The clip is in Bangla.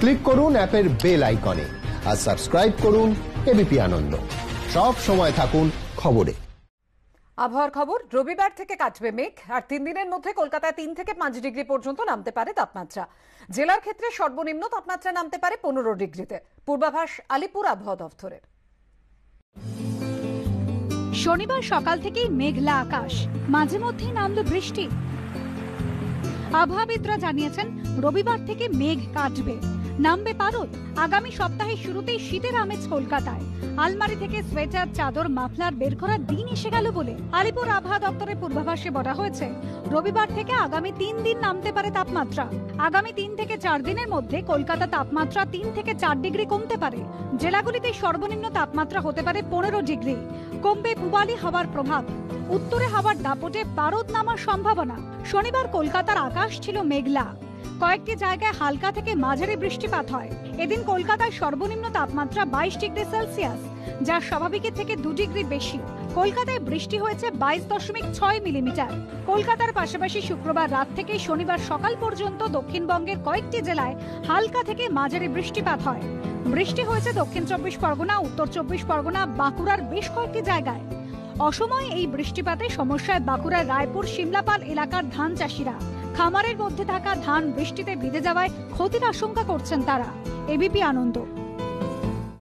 ক্লিক করুন অ্যাপের বেল আইকনে আর সাবস্ক্রাইব করুন এবিপি আনন্দ। সব সময় থাকুন খবরে। আবহাওয়ার খবর, রবিবার থেকে কাটবে মেঘ আর 3 দিনের মধ্যে কলকাতায় 3 থেকে 5 ডিগ্রি পর্যন্ত নামতে পারে তাপমাত্রা। জেলার ক্ষেত্রে সর্বনিম্ন তাপমাত্রা নামতে পারে 15 ডিগ্রিতে। পূর্বাভাস আলিপুর আবহাওয়া দফতরের। শনিবার সকাল থেকেই মেঘলা আকাশ, মাঝে মধ্যেই নামল বৃষ্টি। আবহাওয়াবিদরা জানিয়েছেন রবিবার থেকে মেঘ কাটবে, নামবে পারদ। আগামী সপ্তাহের শুরুতেই শীতের আমেজ কলকাতায়। আলমারি থেকে সোয়েটার, চাদর, মাফলার বের করার দিন এসে গেল বলে আলিপুর আবহাওয়া দপ্তরের পূর্বাভাসে বলা হয়েছে রবিবার থেকে আগামী 3 দিন নামতে পারে তাপমাত্রা। আগামী 3 থেকে 4 দিনের মধ্যে কলকাতা তাপমাত্রা 3 থেকে 4 ডিগ্রি কমতে পারে। জেলাগুলিতে সর্বনিম্ন তাপমাত্রা হতে পারে 15 ডিগ্রি। কমবে পূবালি হাওয়ার প্রভাব। উত্তরে হাওয়ার দাপটে পারদ নামার সম্ভাবনা। শনিবার কলকাতার আকাশ ছিল মেঘলা, কয়েকটি জায়গায় হালকা থেকে মাঝারি বৃষ্টিপাত হয়। এদিন কলকাতায় সর্বনিম্ন তাপমাত্রা 22 ডিগ্রি সেলসিয়াস, যা স্বাভাবিকের থেকে 2 ডিগ্রি বেশি। কলকাতায় বৃষ্টি হয়েছে 22.6 মিলিমিটার। কলকাতার পাশাপাশি শুক্রবার রাত থেকে শনিবার সকাল পর্যন্ত দক্ষিণবঙ্গের কয়েকটি জেলায় হালকা থেকে মাঝারি বৃষ্টিপাত হয়। বৃষ্টি হয়েছে দক্ষিণ 24 পরগনা, উত্তর 24 পরগনা, বাঁকুড়ার বেশ কয়েকটি জায়গায়। অসময়ে এই বৃষ্টিপাতে সমস্যায় বাঁকুড়ার রায়পুর সিমলাপাল এলাকার ধান চাষিরা। খামারের মধ্যে থাকা ধান বৃষ্টিতে ভিজে যাওয়ায় ক্ষতির আশঙ্কা করছেন তারা। এবিপি আনন্দ।